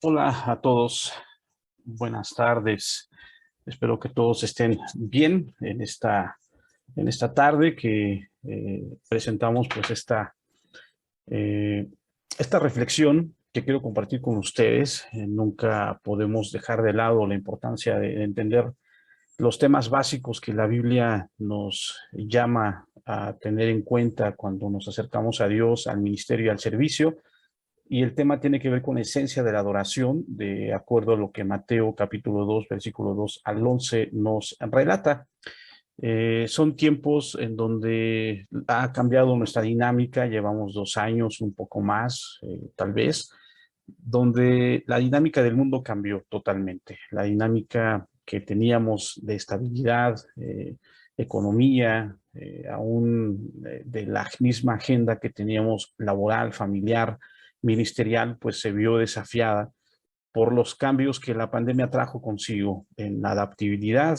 Hola a todos, buenas tardes. Espero que todos estén bien en esta tarde que presentamos pues eh, esta reflexión que quiero compartir con ustedes. Nunca podemos dejar de lado la importancia de entender los temas básicos que la Biblia nos llama a tener en cuenta cuando nos acercamos a Dios, al ministerio y al servicio. Y el tema tiene que ver con la esencia de la adoración, de acuerdo a lo que Mateo capítulo 2, versículo 2 al 11 nos relata. Son tiempos en donde ha cambiado nuestra dinámica, llevamos 2 años, un poco más, tal vez, donde la dinámica del mundo cambió totalmente. La dinámica que teníamos de estabilidad, economía, aún de la misma agenda que teníamos laboral, familiar, ministerial, pues se vio desafiada por los cambios que la pandemia trajo consigo en la adaptabilidad,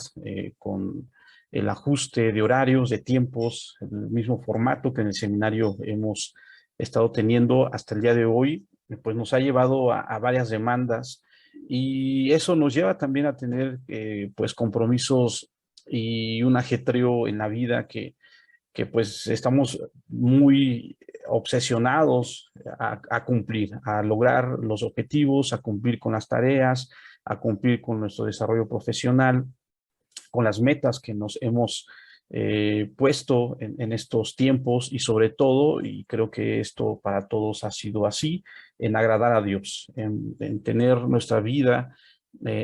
con el ajuste de horarios, de tiempos, el mismo formato que en el seminario hemos estado teniendo hasta el día de hoy, pues nos ha llevado a varias demandas y eso nos lleva también a tener pues compromisos y un ajetreo en la vida que pues estamos muy obsesionados a cumplir, a lograr los objetivos, a cumplir con las tareas, a cumplir con nuestro desarrollo profesional, con las metas que nos hemos puesto en estos tiempos y sobre todo, y creo que esto para todos ha sido así, en agradar a Dios, en tener nuestra vida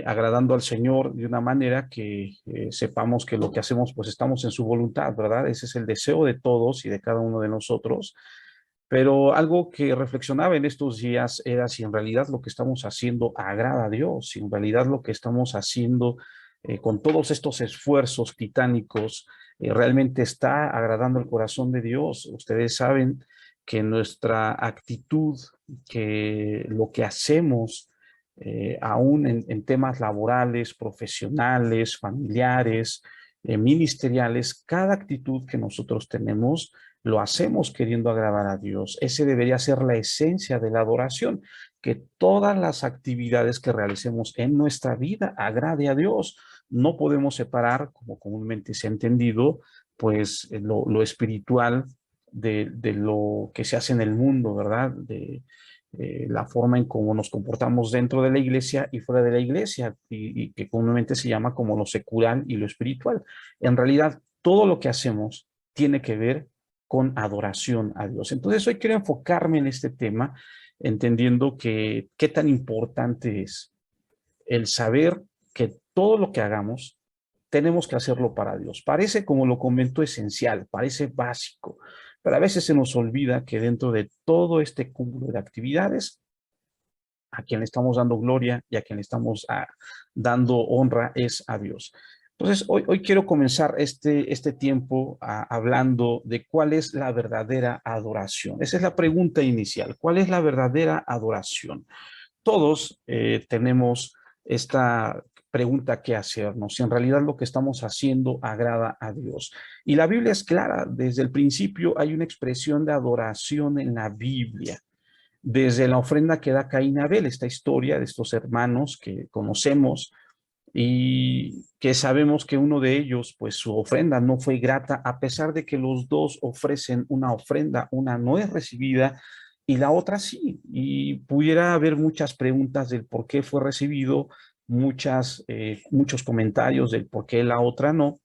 agradando al Señor de una manera que sepamos que lo que hacemos pues estamos en su voluntad, ¿verdad? Ese es el deseo de todos y de cada uno de nosotros. Pero algo que reflexionaba en estos días era si en realidad lo que estamos haciendo agrada a Dios, si en realidad lo que estamos haciendo con todos estos esfuerzos titánicos realmente está agradando el corazón de Dios. Ustedes saben que nuestra actitud, que lo que hacemos, aún en temas laborales, profesionales, familiares, ministeriales, cada actitud que nosotros tenemos, lo hacemos queriendo agradar a Dios. Ese debería ser la esencia de la adoración, que todas las actividades que realicemos en nuestra vida agrade a Dios. No podemos separar, como comúnmente se ha entendido, pues lo espiritual de lo que se hace en el mundo, ¿verdad? De la forma en cómo nos comportamos dentro de la iglesia y fuera de la iglesia, y que comúnmente se llama como lo secular y lo espiritual. En realidad, todo lo que hacemos tiene que ver con adoración a Dios. Entonces hoy quiero enfocarme en este tema, entendiendo que qué tan importante es el saber que todo lo que hagamos tenemos que hacerlo para Dios. Parece, como lo comentó, esencial, parece básico, pero a veces se nos olvida que dentro de todo este cúmulo de actividades, a quien le estamos dando gloria y a quien le estamos dando honra es a Dios. Entonces, hoy quiero comenzar este tiempo hablando de cuál es la verdadera adoración. Esa es la pregunta inicial. ¿Cuál es la verdadera adoración? Todos tenemos esta pregunta que hacernos, si en realidad lo que estamos haciendo agrada a Dios. Y la Biblia es clara, desde el principio hay una expresión de adoración en la Biblia. Desde la ofrenda que da Caín y Abel, esta historia de estos hermanos que conocemos y que sabemos que uno de ellos, pues su ofrenda no fue grata, a pesar de que los dos ofrecen una ofrenda, una no es recibida y la otra sí. Y pudiera haber muchas preguntas del por qué fue recibido, muchos comentarios del por qué la otra no.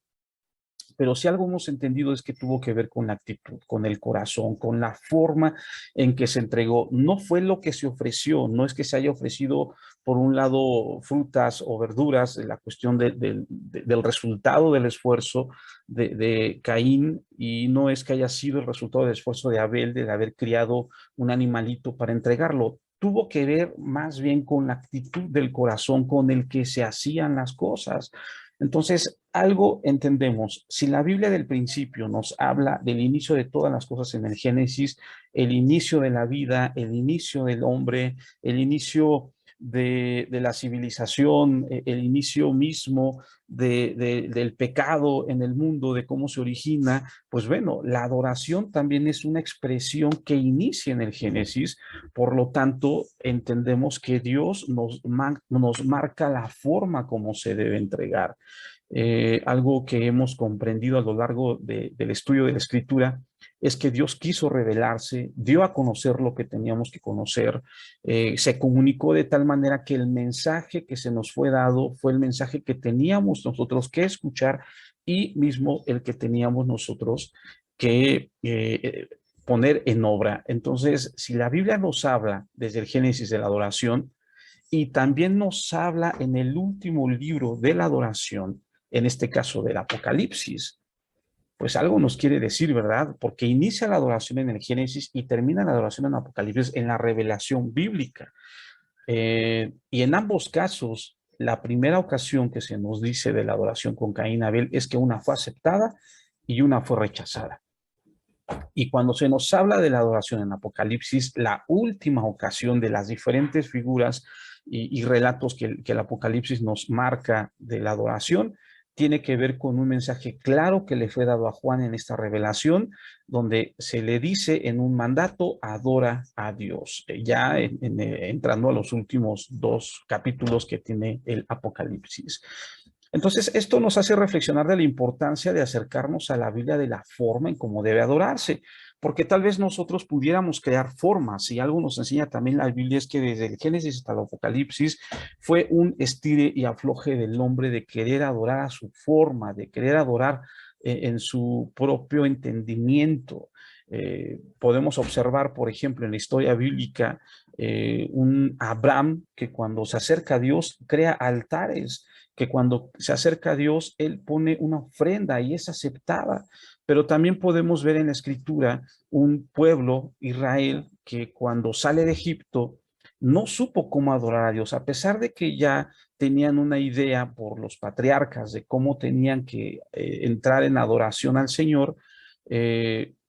Pero si algo hemos entendido es que tuvo que ver con la actitud, con el corazón, con la forma en que se entregó. No fue lo que se ofreció, no es que se haya ofrecido por un lado frutas o verduras, la cuestión del resultado del esfuerzo de Caín, y no es que haya sido el resultado del esfuerzo de Abel, de haber criado un animalito para entregarlo. Tuvo que ver más bien con la actitud del corazón con el que se hacían las cosas. Entonces, algo entendemos. Si la Biblia del principio nos habla del inicio de todas las cosas en el Génesis, el inicio de la vida, el inicio del hombre, el inicio de la civilización, el inicio mismo del pecado en el mundo, de cómo se origina, pues bueno, la adoración también es una expresión que inicia en el Génesis. Por lo tanto, entendemos que Dios nos marca la forma como se debe entregar. Algo que hemos comprendido a lo largo del estudio de la Escritura es que Dios quiso revelarse, dio a conocer lo que teníamos que conocer, se comunicó de tal manera que el mensaje que se nos fue dado fue el mensaje que teníamos nosotros que escuchar y mismo el que teníamos nosotros que poner en obra. Entonces, si la Biblia nos habla desde el Génesis de la adoración y también nos habla en el último libro de la adoración, en este caso del Apocalipsis, pues algo nos quiere decir, ¿verdad? Porque inicia la adoración en el Génesis y termina la adoración en Apocalipsis en la revelación bíblica. Y en ambos casos, la primera ocasión que se nos dice de la adoración con Caín y Abel es que una fue aceptada y una fue rechazada. Y cuando se nos habla de la adoración en Apocalipsis, la última ocasión de las diferentes figuras y relatos que el Apocalipsis nos marca de la adoración, tiene que ver con un mensaje claro que le fue dado a Juan en esta revelación, donde se le dice en un mandato, adora a Dios, ya entrando a los últimos 2 capítulos que tiene el Apocalipsis. Entonces, esto nos hace reflexionar de la importancia de acercarnos a la Biblia de la forma en cómo debe adorarse, porque tal vez nosotros pudiéramos crear formas, y algo nos enseña también la Biblia es que desde el Génesis hasta el Apocalipsis fue un estire y afloje del hombre de querer adorar a su forma, de querer adorar en su propio entendimiento. Podemos observar, por ejemplo, en la historia bíblica, un Abraham que cuando se acerca a Dios crea altares, que cuando se acerca a Dios, Él pone una ofrenda y es aceptada. Pero también podemos ver en la Escritura un pueblo, Israel, que cuando sale de Egipto no supo cómo adorar a Dios, a pesar de que ya tenían una idea por los patriarcas de cómo tenían que entrar en adoración al Señor,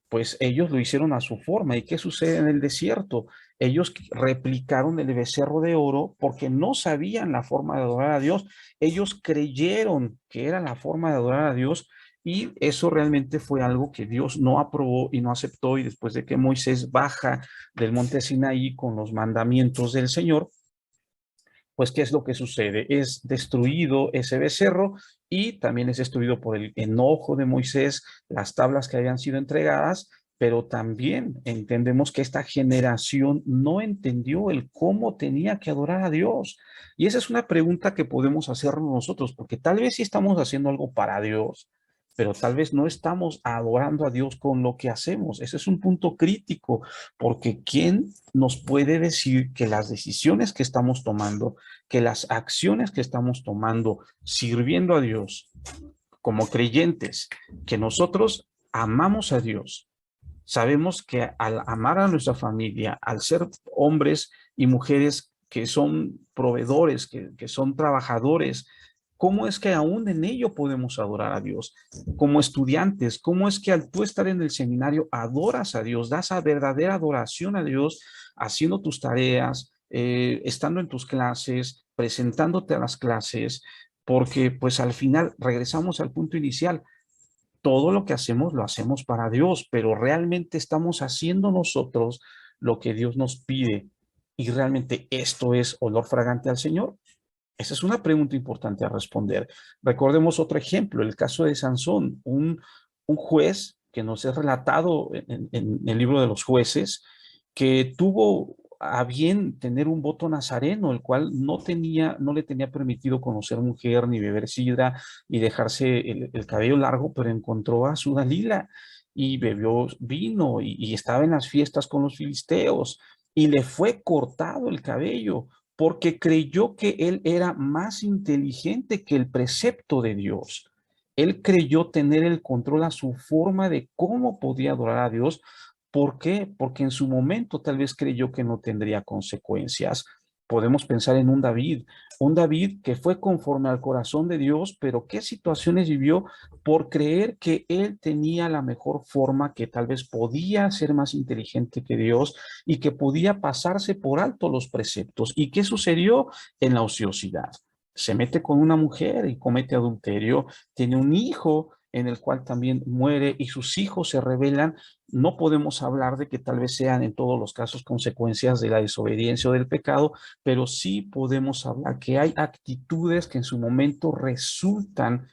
pues ellos lo hicieron a su forma. ¿Y qué sucede en el desierto? Ellos replicaron el becerro de oro porque no sabían la forma de adorar a Dios. Ellos creyeron que era la forma de adorar a Dios y eso realmente fue algo que Dios no aprobó y no aceptó. Y después de que Moisés baja del monte Sinaí con los mandamientos del Señor, pues ¿qué es lo que sucede? Es destruido ese becerro y también es destruido por el enojo de Moisés las tablas que habían sido entregadas, pero también entendemos que esta generación no entendió el cómo tenía que adorar a Dios. Y esa es una pregunta que podemos hacernos nosotros, porque tal vez sí estamos haciendo algo para Dios, pero tal vez no estamos adorando a Dios con lo que hacemos. Ese es un punto crítico, porque ¿quién nos puede decir que las decisiones que estamos tomando, que las acciones que estamos tomando sirviendo a Dios como creyentes, que nosotros amamos a Dios? Sabemos que al amar a nuestra familia, al ser hombres y mujeres que son proveedores, que son trabajadores, ¿cómo es que aún en ello podemos adorar a Dios? Como estudiantes, ¿cómo es que al tú estar en el seminario adoras a Dios, das a verdadera adoración a Dios, haciendo tus tareas, estando en tus clases, presentándote a las clases? Porque pues al final regresamos al punto inicial, todo lo que hacemos lo hacemos para Dios, pero realmente estamos haciendo nosotros lo que Dios nos pide. ¿Y realmente esto es olor fragante al Señor? Esa es una pregunta importante a responder. Recordemos otro ejemplo, el caso de Sansón, un juez que nos es relatado en el libro de los jueces, que tuvo a bien tener un voto nazareno, el cual no le tenía permitido conocer mujer, ni beber sidra, ni dejarse el cabello largo, pero encontró a su Dalila y bebió vino y estaba en las fiestas con los filisteos y le fue cortado el cabello porque creyó que él era más inteligente que el precepto de Dios. Él creyó tener el control a su forma de cómo podía adorar a Dios. ¿Por qué? Porque en su momento tal vez creyó que no tendría consecuencias. Podemos pensar en un David que fue conforme al corazón de Dios, pero qué situaciones vivió por creer que él tenía la mejor forma, que tal vez podía ser más inteligente que Dios y que podía pasarse por alto los preceptos. ¿Y qué sucedió en la ociosidad? Se mete con una mujer y comete adulterio, tiene un hijo en el cual también muere y sus hijos se rebelan. No podemos hablar de que tal vez sean en todos los casos consecuencias de la desobediencia o del pecado, pero sí podemos hablar que hay actitudes que en su momento resultan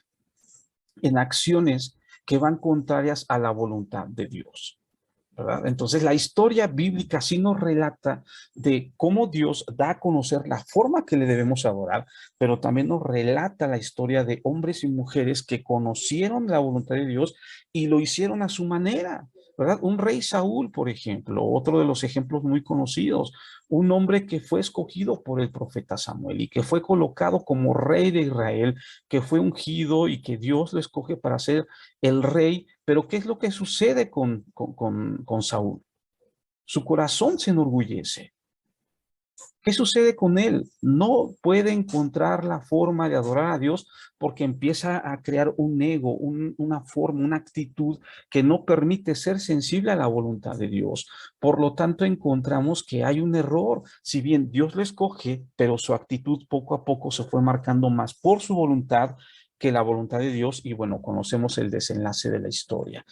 en acciones que van contrarias a la voluntad de Dios, ¿verdad? Entonces la historia bíblica sí nos relata de cómo Dios da a conocer la forma que le debemos adorar, pero también nos relata la historia de hombres y mujeres que conocieron la voluntad de Dios y lo hicieron a su manera, ¿verdad? Un rey Saúl, por ejemplo, otro de los ejemplos muy conocidos, un hombre que fue escogido por el profeta Samuel y que fue colocado como rey de Israel, que fue ungido y que Dios lo escoge para ser el rey. Pero ¿qué es lo que sucede con Saúl? Su corazón se enorgullece. ¿Qué sucede con él? No puede encontrar la forma de adorar a Dios porque empieza a crear un ego, una forma, una actitud que no permite ser sensible a la voluntad de Dios. Por lo tanto, encontramos que hay un error. Si bien Dios lo escoge, pero su actitud poco a poco se fue marcando más por su voluntad que la voluntad de Dios. Y bueno, conocemos el desenlace de la historia.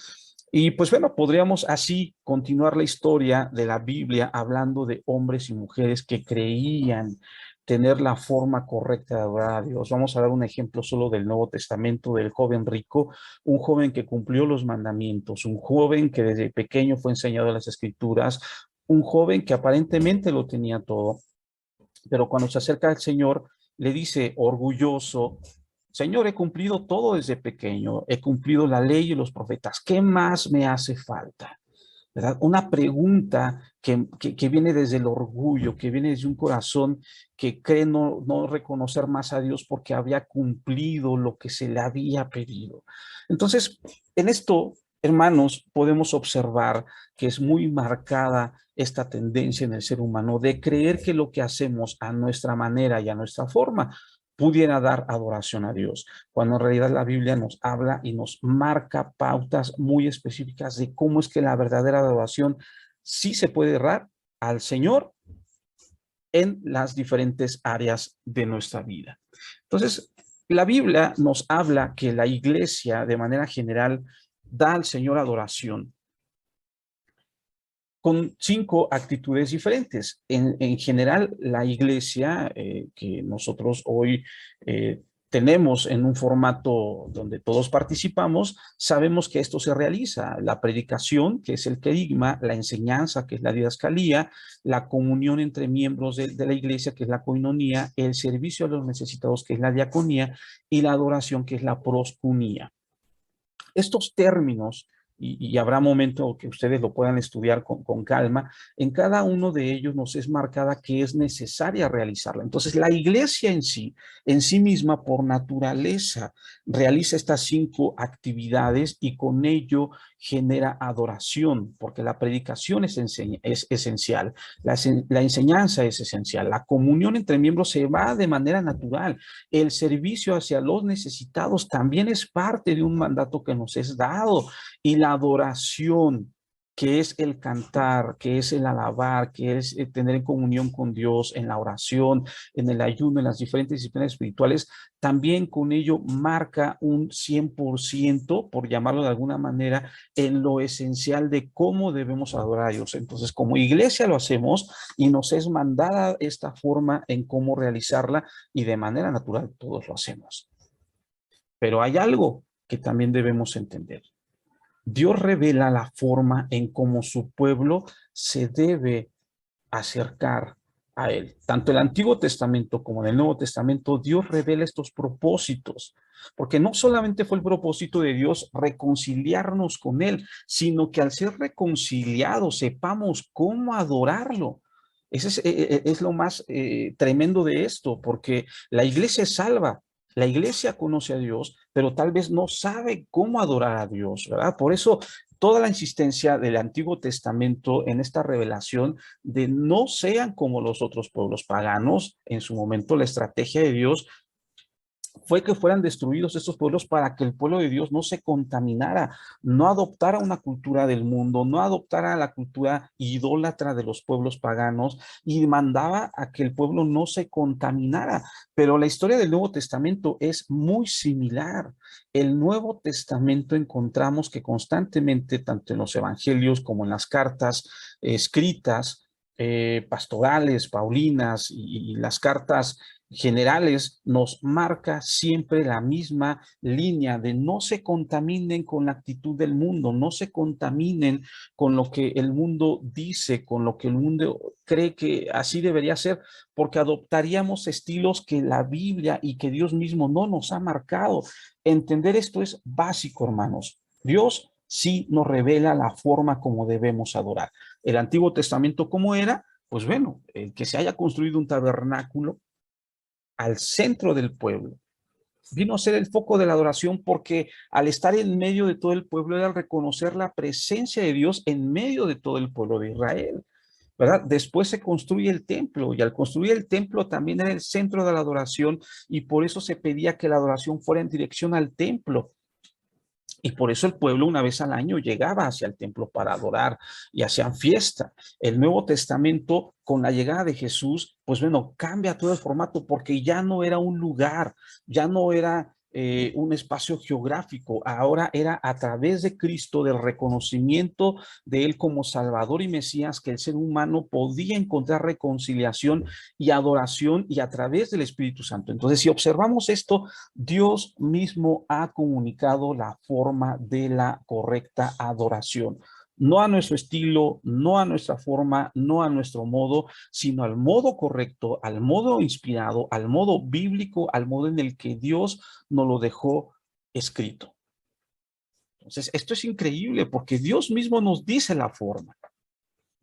Y pues bueno, podríamos así continuar la historia de la Biblia hablando de hombres y mujeres que creían tener la forma correcta de adorar a Dios. Vamos a dar un ejemplo solo del Nuevo Testamento, del joven rico, un joven que cumplió los mandamientos, un joven que desde pequeño fue enseñado las Escrituras, un joven que aparentemente lo tenía todo, pero cuando se acerca al Señor, le dice orgulloso: Señor, he cumplido todo desde pequeño, he cumplido la ley y los profetas, ¿qué más me hace falta? ¿Verdad? Una pregunta que viene desde el orgullo, que viene desde un corazón que cree no reconocer más a Dios porque había cumplido lo que se le había pedido. Entonces, en esto, hermanos, podemos observar que es muy marcada esta tendencia en el ser humano de creer que lo que hacemos a nuestra manera y a nuestra forma pudiera dar adoración a Dios, cuando en realidad la Biblia nos habla y nos marca pautas muy específicas de cómo es que la verdadera adoración sí se puede dar al Señor en las diferentes áreas de nuestra vida. Entonces, la Biblia nos habla que la iglesia de manera general da al Señor adoración con 5 actitudes diferentes. En general, la iglesia que nosotros hoy tenemos en un formato donde todos participamos, sabemos que esto se realiza: la predicación, que es el querigma; la enseñanza, que es la didascalía; la comunión entre miembros de la iglesia, que es la coinonía; el servicio a los necesitados, que es la diaconía; y la adoración, que es la proscunía. Estos términos, y habrá momento que ustedes lo puedan estudiar con calma, en cada uno de ellos nos es marcada que es necesaria realizarla. Entonces, la iglesia en sí misma, por naturaleza, realiza estas 5 actividades y con ello genera adoración, porque la predicación es esencial, la enseñanza es esencial, la comunión entre miembros se va de manera natural, el servicio hacia los necesitados también es parte de un mandato que nos es dado, y la adoración, que es el cantar, que es el alabar, que es tener en comunión con Dios en la oración, en el ayuno, en las diferentes disciplinas espirituales, también con ello marca un 100%, por llamarlo de alguna manera, en lo esencial de cómo debemos adorar a Dios. Entonces, como iglesia lo hacemos y nos es mandada esta forma en cómo realizarla, y de manera natural todos lo hacemos. Pero hay algo que también debemos entender. Dios revela la forma en cómo su pueblo se debe acercar a Él. Tanto el Antiguo Testamento como en el Nuevo Testamento, Dios revela estos propósitos, porque no solamente fue el propósito de Dios reconciliarnos con Él, sino que al ser reconciliados sepamos cómo adorarlo. Ese es lo más tremendo de esto, porque la iglesia es salva, la iglesia conoce a Dios, pero tal vez no sabe cómo adorar a Dios, ¿verdad? Por eso toda la insistencia del Antiguo Testamento en esta revelación de no sean como los otros pueblos paganos. En su momento la estrategia de Dios fue que fueran destruidos estos pueblos para que el pueblo de Dios no se contaminara, no adoptara una cultura del mundo, no adoptara la cultura idólatra de los pueblos paganos, y mandaba a que el pueblo no se contaminara. Pero la historia del Nuevo Testamento es muy similar. El Nuevo Testamento encontramos que constantemente, tanto en los evangelios como en las cartas escritas, pastorales, paulinas y las cartas generales, nos marca siempre la misma línea de no se contaminen con la actitud del mundo, no se contaminen con lo que el mundo dice, con lo que el mundo cree que así debería ser, porque adoptaríamos estilos que la Biblia y que Dios mismo no nos ha marcado. Entender esto es básico, hermanos. Dios sí nos revela la forma como debemos adorar. El Antiguo Testamento, ¿cómo era? Pues bueno, que se haya construido un tabernáculo al centro del pueblo. Vino a ser el foco de la adoración porque al estar en medio de todo el pueblo era reconocer la presencia de Dios en medio de todo el pueblo de Israel, ¿verdad? Después se construye el templo y al construir el templo también era el centro de la adoración y por eso se pedía que la adoración fuera en dirección al templo. Y por eso el pueblo una vez al año llegaba hacia el templo para adorar y hacían fiesta. El Nuevo Testamento, con la llegada de Jesús, pues bueno, cambia todo el formato porque ya no era un lugar, ya no era un espacio geográfico, ahora era a través de Cristo, del reconocimiento de Él como Salvador y Mesías, que el ser humano podía encontrar reconciliación y adoración y a través del Espíritu Santo. Entonces, si observamos esto, Dios mismo ha comunicado la forma de la correcta adoración. No a nuestro estilo, no a nuestra forma, no a nuestro modo, sino al modo correcto, al modo inspirado, al modo bíblico, al modo en el que Dios nos lo dejó escrito. Entonces, esto es increíble porque Dios mismo nos dice la forma.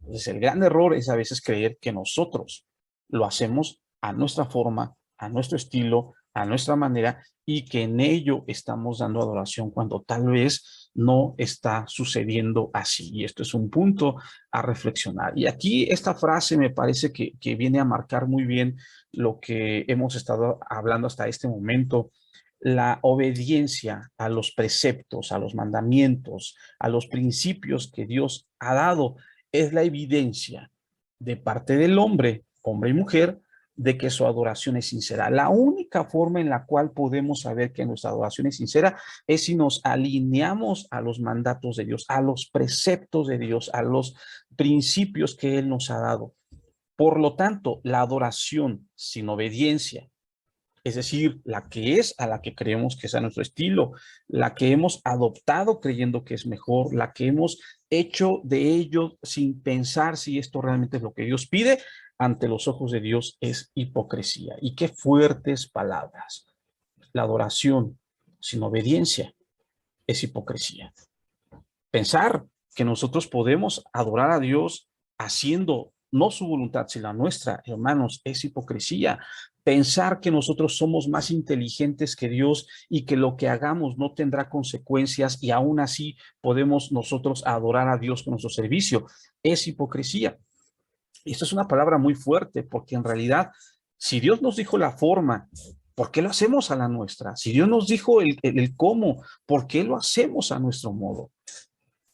Entonces, el gran error es a veces creer que nosotros lo hacemos a nuestra forma, a nuestro estilo, a nuestra manera, y que en ello estamos dando adoración cuando tal vez no está sucediendo así. Y esto es un punto a reflexionar. Y aquí esta frase me parece que viene a marcar muy bien lo que hemos estado hablando hasta este momento. La obediencia a los preceptos, a los mandamientos, a los principios que Dios ha dado es la evidencia de parte del hombre, hombre y mujer, de que su adoración es sincera. La única forma en la cual podemos saber que nuestra adoración es sincera es si nos alineamos a los mandatos de Dios, a los preceptos de Dios, a los principios que Él nos ha dado. Por lo tanto, la adoración sin obediencia, es decir, la que es a la que creemos que es a nuestro estilo, la que hemos adoptado creyendo que es mejor, la que hemos hecho de ello sin pensar si esto realmente es lo que Dios pide, ante los ojos de Dios es hipocresía. Y qué fuertes palabras. La adoración sin obediencia es hipocresía. Pensar que nosotros podemos adorar a Dios haciendo no su voluntad, sino la nuestra, hermanos, es hipocresía. Pensar que nosotros somos más inteligentes que Dios y que lo que hagamos no tendrá consecuencias y aún así podemos nosotros adorar a Dios con nuestro servicio, es hipocresía. Y esto es una palabra muy fuerte porque en realidad, si Dios nos dijo la forma, ¿por qué lo hacemos a la nuestra? Si Dios nos dijo el cómo, ¿por qué lo hacemos a nuestro modo?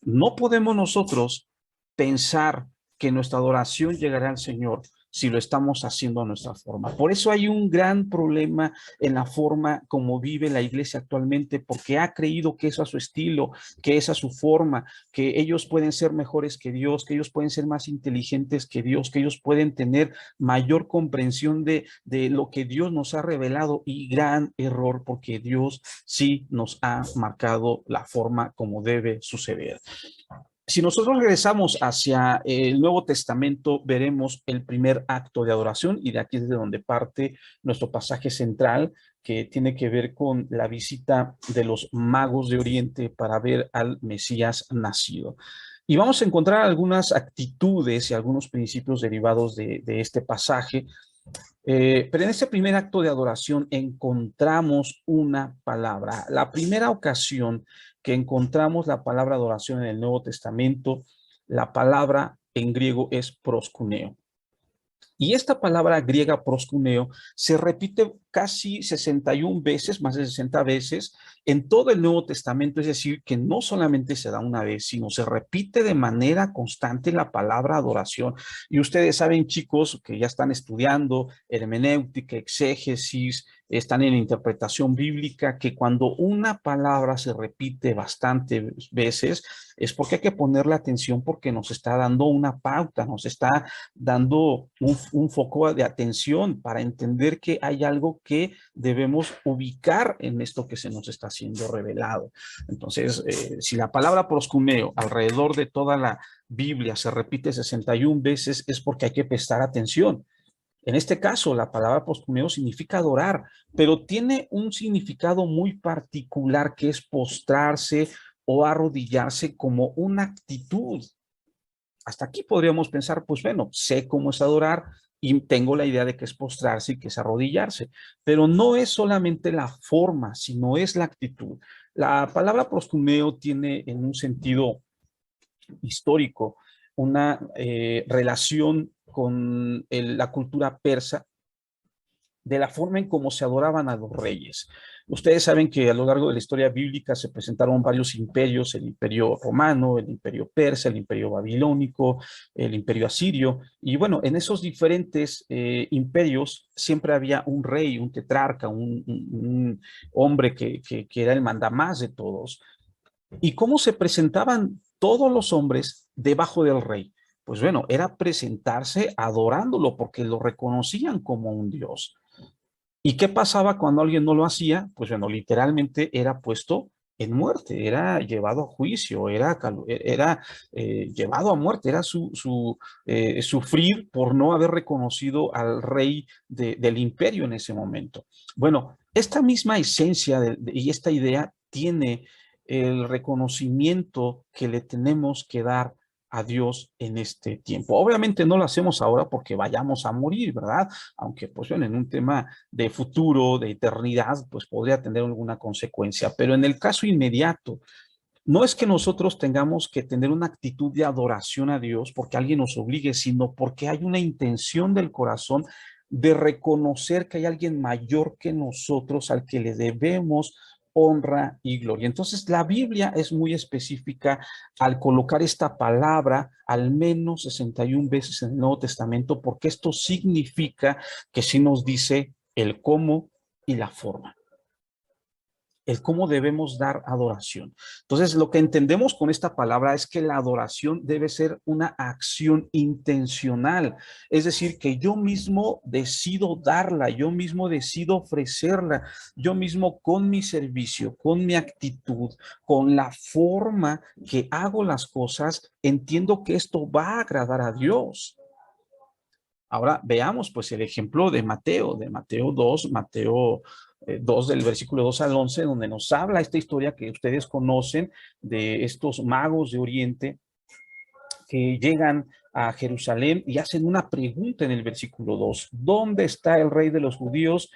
No podemos nosotros pensar que nuestra adoración llegará al Señor si lo estamos haciendo a nuestra forma. Por eso hay un gran problema en la forma como vive la iglesia actualmente, porque ha creído que es a su estilo, que es a su forma, que ellos pueden ser mejores que Dios, que ellos pueden ser más inteligentes que Dios, que ellos pueden tener mayor comprensión de lo que Dios nos ha revelado, y gran error, porque Dios sí nos ha marcado la forma como debe suceder. Si nosotros regresamos hacia el Nuevo Testamento, veremos el primer acto de adoración, y de aquí es de donde parte nuestro pasaje central, que tiene que ver con la visita de los magos de Oriente para ver al Mesías nacido. Y vamos a encontrar algunas actitudes y algunos principios derivados de este pasaje Pero en ese primer acto de adoración encontramos una palabra. La primera ocasión que encontramos la palabra adoración en el Nuevo Testamento, la palabra en griego es proskuneo. Y esta palabra griega proskuneo se repite casi 61 veces, más de 60 veces, en todo el Nuevo Testamento. Es decir, que no solamente se da una vez, sino se repite de manera constante la palabra adoración. Y ustedes saben, chicos, que ya están estudiando hermenéutica, exégesis, están en interpretación bíblica, que cuando una palabra se repite bastantes veces, es porque hay que ponerle atención, porque nos está dando una pauta, nos está dando un foco de atención para entender que hay algo que debemos ubicar en esto que se nos está siendo revelado. Entonces, si la palabra proskuneo alrededor de toda la Biblia se repite 61 veces, es porque hay que prestar atención. En este caso, la palabra proskuneo significa adorar, pero tiene un significado muy particular, que es postrarse o arrodillarse como una actitud. Hasta aquí podríamos pensar, pues bueno, sé cómo es adorar y tengo la idea de que es postrarse y que es arrodillarse, pero no es solamente la forma, sino es la actitud. La palabra proskuneo tiene en un sentido histórico una relación con la cultura persa, de la forma en cómo se adoraban a los reyes. Ustedes saben que a lo largo de la historia bíblica se presentaron varios imperios: el imperio romano, el imperio persa, el imperio babilónico, el imperio asirio, y bueno, en esos diferentes imperios siempre había un rey, un tetrarca, un hombre que era el mandamás de todos. ¿Y cómo se presentaban todos los hombres debajo del rey? Pues bueno, era presentarse adorándolo, porque lo reconocían como un dios. ¿Y qué pasaba cuando alguien no lo hacía? Pues bueno, literalmente era puesto en muerte, era llevado a juicio, era llevado a muerte, era sufrir por no haber reconocido al rey del imperio en ese momento. Bueno, esta misma esencia y esta idea tiene el reconocimiento que le tenemos que dar a Dios en este tiempo. Obviamente no lo hacemos ahora porque vayamos a morir, ¿verdad? Aunque, pues bueno, en un tema de futuro, de eternidad, pues podría tener alguna consecuencia. Pero en el caso inmediato, no es que nosotros tengamos que tener una actitud de adoración a Dios porque alguien nos obligue, sino porque hay una intención del corazón de reconocer que hay alguien mayor que nosotros al que le debemos honra y gloria. Entonces, la Biblia es muy específica al colocar esta palabra al menos 61 veces en el Nuevo Testamento, porque esto significa que sí nos dice el cómo y la forma, el cómo debemos dar adoración. Entonces, lo que entendemos con esta palabra es que la adoración debe ser una acción intencional, es decir, que yo mismo decido darla, yo mismo decido ofrecerla, yo mismo con mi servicio, con mi actitud, con la forma que hago las cosas, entiendo que esto va a agradar a Dios. Ahora veamos pues el ejemplo de Mateo 2, Mateo 2 del versículo 2 al 11, donde nos habla esta historia que ustedes conocen de estos magos de Oriente que llegan a Jerusalén y hacen una pregunta en el versículo 2: ¿dónde está el rey de los judíos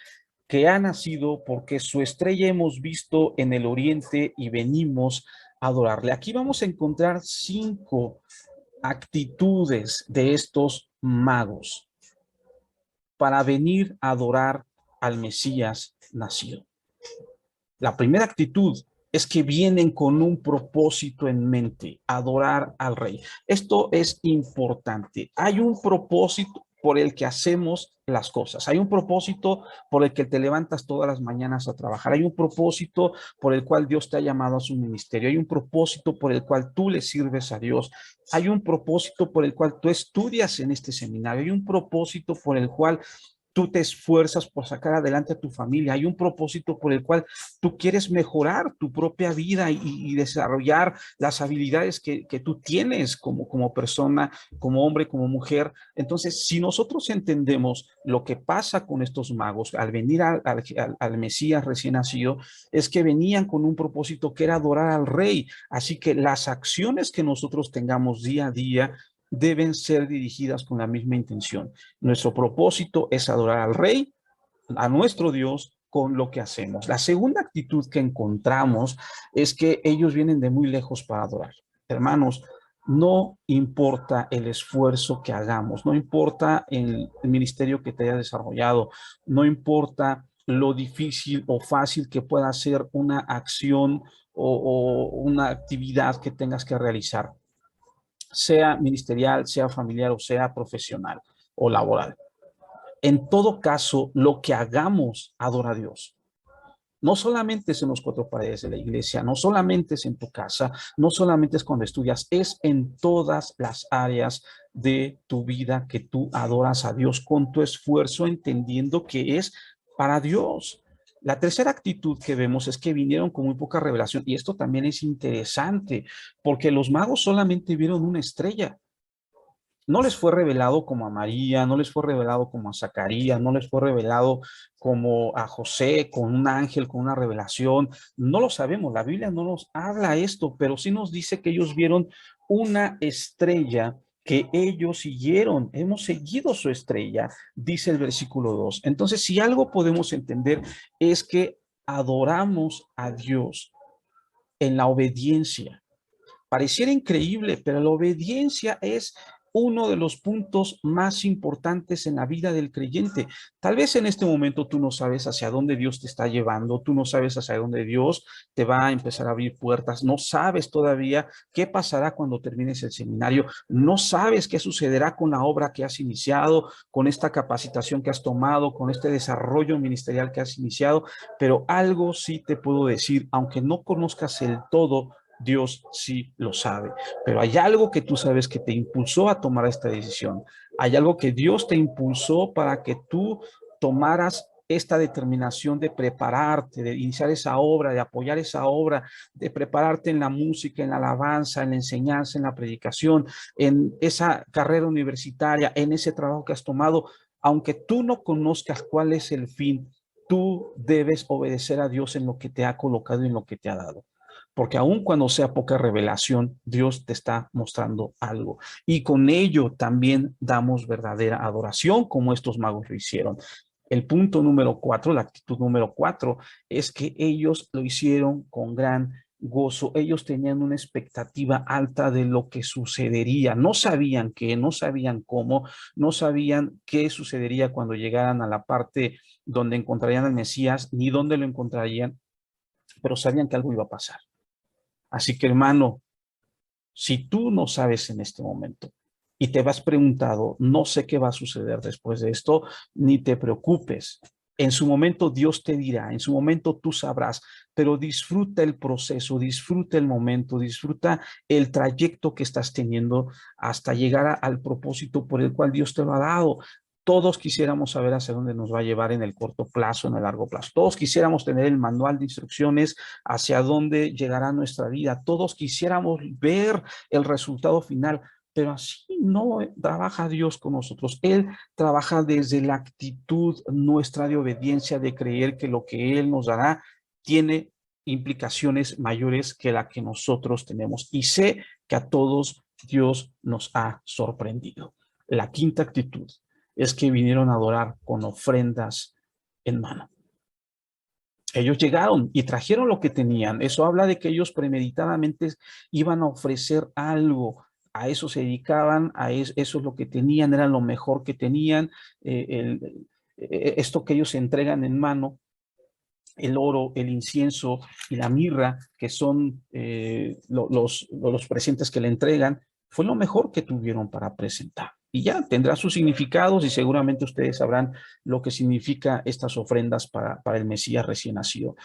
que ha nacido? Porque su estrella hemos visto en el oriente y venimos a adorarle. Aquí vamos a encontrar 5 actitudes de estos magos para venir a adorar al Mesías nacido. La primera actitud es que vienen con un propósito en mente: adorar al rey. Esto es importante. Hay un propósito por el que hacemos las cosas. Hay un propósito por el que te levantas todas las mañanas a trabajar. Hay un propósito por el cual Dios te ha llamado a su ministerio. Hay un propósito por el cual tú le sirves a Dios. Hay un propósito por el cual tú estudias en este seminario. Hay un propósito por el cual tú te esfuerzas por sacar adelante a tu familia. Hay un propósito por el cual tú quieres mejorar tu propia vida y desarrollar las habilidades que tú tienes como persona, como hombre, como mujer. Entonces, si nosotros entendemos lo que pasa con estos magos al venir al Mesías recién nacido, es que venían con un propósito que era adorar al rey. Así que las acciones que nosotros tengamos día a día deben ser dirigidas con la misma intención. Nuestro propósito es adorar al Rey, a nuestro Dios, con lo que hacemos. La segunda actitud que encontramos es que ellos vienen de muy lejos para adorar. Hermanos, no importa el esfuerzo que hagamos, no importa el ministerio que te haya desarrollado, no importa lo difícil o fácil que pueda ser una acción o una actividad que tengas que realizar, sea ministerial, sea familiar o sea profesional o laboral. En todo caso, lo que hagamos adora a Dios. No solamente es en los cuatro paredes de la iglesia, no solamente es en tu casa, no solamente es cuando estudias, es en todas las áreas de tu vida que tú adoras a Dios con tu esfuerzo, entendiendo que es para Dios. La tercera actitud que vemos es que vinieron con muy poca revelación, y esto también es interesante, porque los magos solamente vieron una estrella. No les fue revelado como a María, no les fue revelado como a Zacarías, no les fue revelado como a José, con un ángel, con una revelación. No lo sabemos, la Biblia no nos habla esto, pero sí nos dice que ellos vieron una estrella que ellos siguieron. Hemos seguido su estrella, dice el versículo 2. Entonces, si algo podemos entender es que adoramos a Dios en la obediencia. Pareciera increíble, pero la obediencia es uno de los puntos más importantes en la vida del creyente. Tal vez en este momento tú no sabes hacia dónde Dios te está llevando, tú no sabes hacia dónde Dios te va a empezar a abrir puertas, no sabes todavía qué pasará cuando termines el seminario, no sabes qué sucederá con la obra que has iniciado, con esta capacitación que has tomado, con este desarrollo ministerial que has iniciado, pero algo sí te puedo decir, aunque no conozcas el todo, Dios sí lo sabe, pero hay algo que tú sabes que te impulsó a tomar esta decisión. Hay algo que Dios te impulsó para que tú tomaras esta determinación de prepararte, de iniciar esa obra, de apoyar esa obra, de prepararte en la música, en la alabanza, en la enseñanza, en la predicación, en esa carrera universitaria, en ese trabajo que has tomado. Aunque tú no conozcas cuál es el fin, tú debes obedecer a Dios en lo que te ha colocado y en lo que te ha dado. Porque aun cuando sea poca revelación, Dios te está mostrando algo. Y con ello también damos verdadera adoración, como estos magos lo hicieron. El punto número 4, la actitud número 4, es que ellos lo hicieron con gran gozo. Ellos tenían una expectativa alta de lo que sucedería. No sabían qué, no sabían cómo, no sabían qué sucedería cuando llegaran a la parte donde encontrarían al Mesías, ni dónde lo encontrarían, pero sabían que algo iba a pasar. Así que, hermano, si tú no sabes en este momento y te vas preguntado, no sé qué va a suceder después de esto, ni te preocupes. En su momento Dios te dirá, en su momento tú sabrás, pero disfruta el proceso, disfruta el momento, disfruta el trayecto que estás teniendo hasta llegar al propósito por el cual Dios te lo ha dado. Todos quisiéramos saber hacia dónde nos va a llevar en el corto plazo, en el largo plazo. Todos quisiéramos tener el manual de instrucciones hacia dónde llegará nuestra vida. Todos quisiéramos ver el resultado final, pero así no trabaja Dios con nosotros. Él trabaja desde la actitud nuestra de obediencia, de creer que lo que Él nos dará tiene implicaciones mayores que la que nosotros tenemos. Y sé que a todos Dios nos ha sorprendido. La quinta actitud es que vinieron a adorar con ofrendas en mano. Ellos llegaron y trajeron lo que tenían. Eso habla de que ellos premeditadamente iban a ofrecer algo. A eso se dedicaban, eso es lo que tenían, era lo mejor que tenían. Esto que ellos entregan en mano, el oro, el incienso y la mirra, que son los presentes que le entregan, fue lo mejor que tuvieron para presentar. Y ya tendrá sus significados y seguramente ustedes sabrán lo que significa estas ofrendas para el Mesías recién nacido.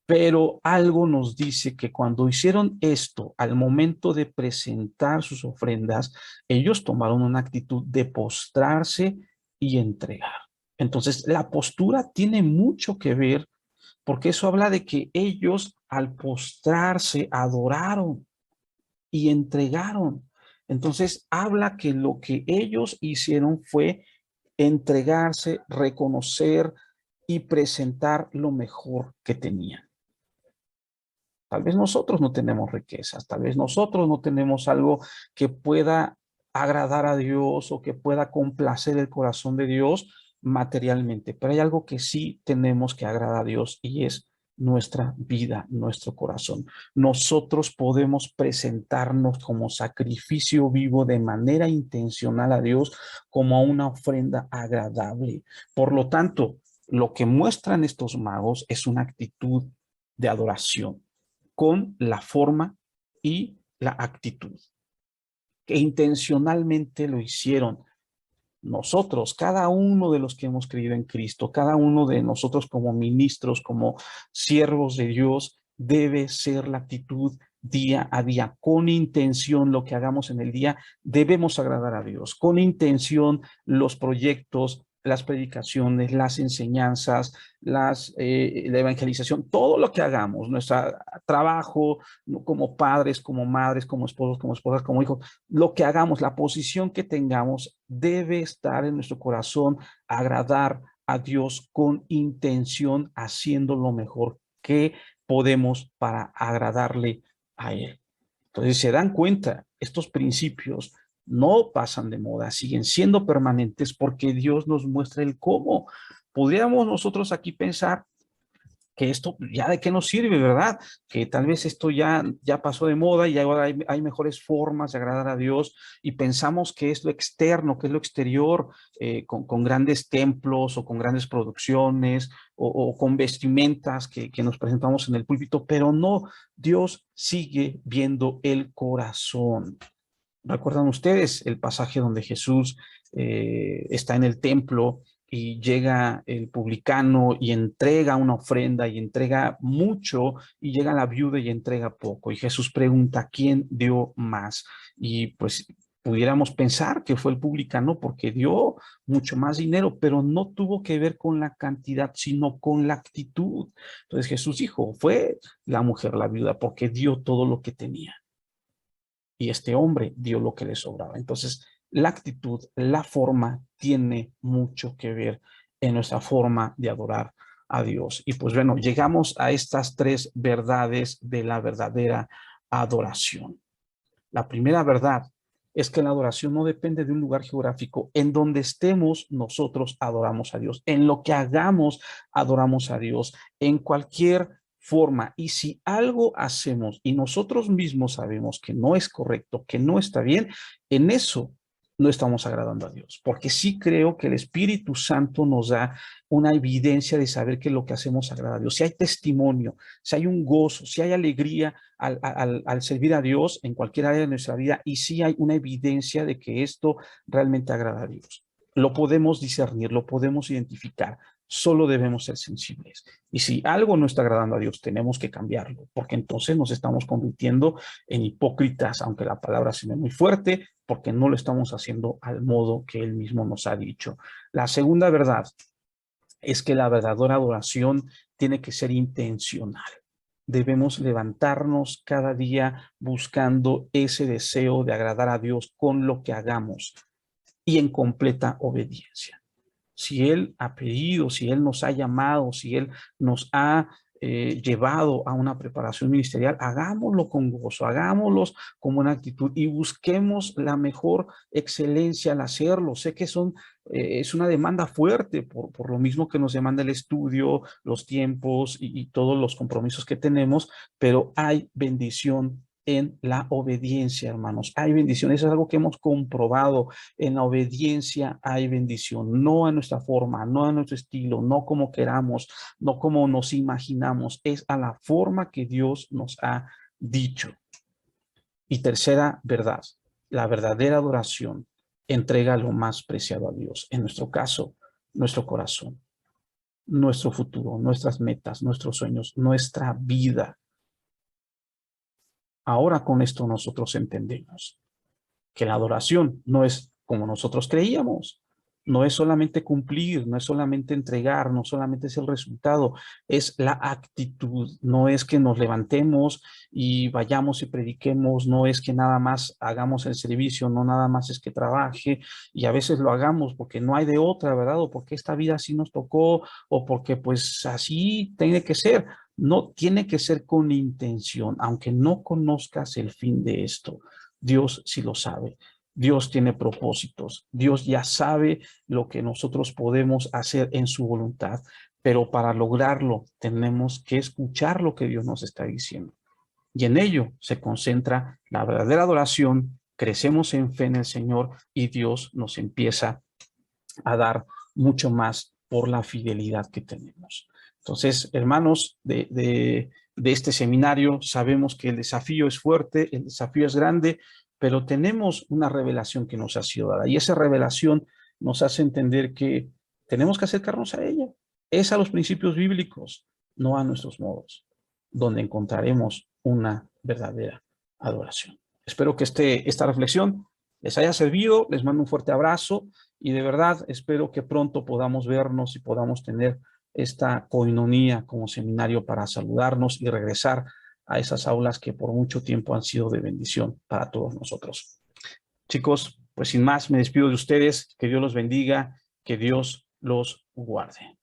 Pero algo nos dice que cuando hicieron esto, al momento de presentar sus ofrendas, ellos tomaron una actitud de postrarse y entregar. Entonces, la postura tiene mucho que ver porque eso habla de que ellos al postrarse adoraron y entregaron. Entonces habla que lo que ellos hicieron fue entregarse, reconocer y presentar lo mejor que tenían. Tal vez nosotros no tenemos riquezas, tal vez nosotros no tenemos algo que pueda agradar a Dios o que pueda complacer el corazón de Dios materialmente. Pero hay algo que sí tenemos que agradar a Dios y es nuestra vida, nuestro corazón. Nosotros podemos presentarnos como sacrificio vivo de manera intencional a Dios, como una ofrenda agradable. Por lo tanto, lo que muestran estos magos es una actitud de adoración con la forma y la actitud, que intencionalmente lo hicieron. Nosotros, cada uno de los que hemos creído en Cristo, cada uno de nosotros como ministros, como siervos de Dios, debe ser la actitud día a día, con intención. Lo que hagamos en el día, debemos agradar a Dios, con intención. Los proyectos, las predicaciones, las enseñanzas, la evangelización, todo lo que hagamos, nuestro trabajo como padres, como madres, como esposos, como esposas, como hijos, lo que hagamos, la posición que tengamos, debe estar en nuestro corazón, agradar a Dios con intención, haciendo lo mejor que podemos para agradarle a Él. Entonces, se dan cuenta, estos principios no pasan de moda, siguen siendo permanentes porque Dios nos muestra el cómo. Podríamos nosotros aquí pensar que esto ya de qué nos sirve, ¿verdad? Que tal vez esto ya pasó de moda y ahora hay mejores formas de agradar a Dios y pensamos que es lo externo, que es lo exterior, con grandes templos o con grandes producciones o con vestimentas que nos presentamos en el púlpito, pero no, Dios sigue viendo el corazón. ¿Recuerdan ustedes el pasaje donde Jesús está en el templo y llega el publicano y entrega una ofrenda y entrega mucho, y llega la viuda y entrega poco? Y Jesús pregunta, ¿quién dio más? Y pues pudiéramos pensar que fue el publicano porque dio mucho más dinero, pero no tuvo que ver con la cantidad, sino con la actitud. Entonces Jesús dijo, fue la mujer, la viuda, porque dio todo lo que tenía, y este hombre dio lo que le sobraba. Entonces, la actitud, la forma, tiene mucho que ver en nuestra forma de adorar a Dios. Y pues bueno, llegamos a estas tres verdades de la verdadera adoración. La primera verdad es que la adoración no depende de un lugar geográfico. En donde estemos, nosotros adoramos a Dios. En lo que hagamos, adoramos a Dios. En cualquier forma. Y si algo hacemos y nosotros mismos sabemos que no es correcto, que no está bien, en eso no estamos agradando a Dios. Porque sí creo que el Espíritu Santo nos da una evidencia de saber que lo que hacemos agrada a Dios. Si hay testimonio, si hay un gozo, si hay alegría al servir a Dios en cualquier área de nuestra vida, y si hay una evidencia de que esto realmente agrada a Dios. Lo podemos discernir, lo podemos identificar. Solo debemos ser sensibles. Y si algo no está agradando a Dios, tenemos que cambiarlo, porque entonces nos estamos convirtiendo en hipócritas, aunque la palabra se ve muy fuerte, porque no lo estamos haciendo al modo que Él mismo nos ha dicho. La segunda verdad es que la verdadera adoración tiene que ser intencional. Debemos levantarnos cada día buscando ese deseo de agradar a Dios con lo que hagamos y en completa obediencia. Si Él ha pedido, si Él nos ha llamado, si Él nos ha llevado a una preparación ministerial, hagámoslo con gozo, hagámoslo con buena actitud y busquemos la mejor excelencia al hacerlo. Sé que es una demanda fuerte por lo mismo que nos demanda el estudio, los tiempos y todos los compromisos que tenemos, pero hay bendición en la obediencia, hermanos. Hay bendición. Eso es algo que hemos comprobado. En la obediencia hay bendición, no a nuestra forma, no a nuestro estilo, no como queramos, no como nos imaginamos, es a la forma que Dios nos ha dicho. Y tercera verdad, la verdadera adoración entrega lo más preciado a Dios. En nuestro caso, nuestro corazón, nuestro futuro, nuestras metas, nuestros sueños, nuestra vida. Ahora con esto nosotros entendemos que la adoración no es como nosotros creíamos, no es solamente cumplir, no es solamente entregar, no solamente es el resultado, es la actitud. No es que nos levantemos y vayamos y prediquemos, no es que nada más hagamos el servicio, no nada más es que trabaje, y a veces lo hagamos porque no hay de otra, ¿verdad? O porque esta vida así nos tocó, o porque pues así tiene que ser. No, tiene que ser con intención, aunque no conozcas el fin de esto. Dios sí lo sabe. Dios tiene propósitos. Dios ya sabe lo que nosotros podemos hacer en su voluntad, pero para lograrlo tenemos que escuchar lo que Dios nos está diciendo. Y en ello se concentra la verdadera adoración, crecemos en fe en el Señor y Dios nos empieza a dar mucho más por la fidelidad que tenemos. Entonces, hermanos de este seminario, sabemos que el desafío es fuerte, el desafío es grande, pero tenemos una revelación que nos ha sido dada y esa revelación nos hace entender que tenemos que acercarnos a ella. Es a los principios bíblicos, no a nuestros modos, donde encontraremos una verdadera adoración. Espero que esta reflexión les haya servido, les mando un fuerte abrazo y de verdad espero que pronto podamos vernos y podamos tener esta coinonía como seminario para saludarnos y regresar a esas aulas que por mucho tiempo han sido de bendición para todos nosotros. Chicos, pues sin más me despido de ustedes, que Dios los bendiga, que Dios los guarde.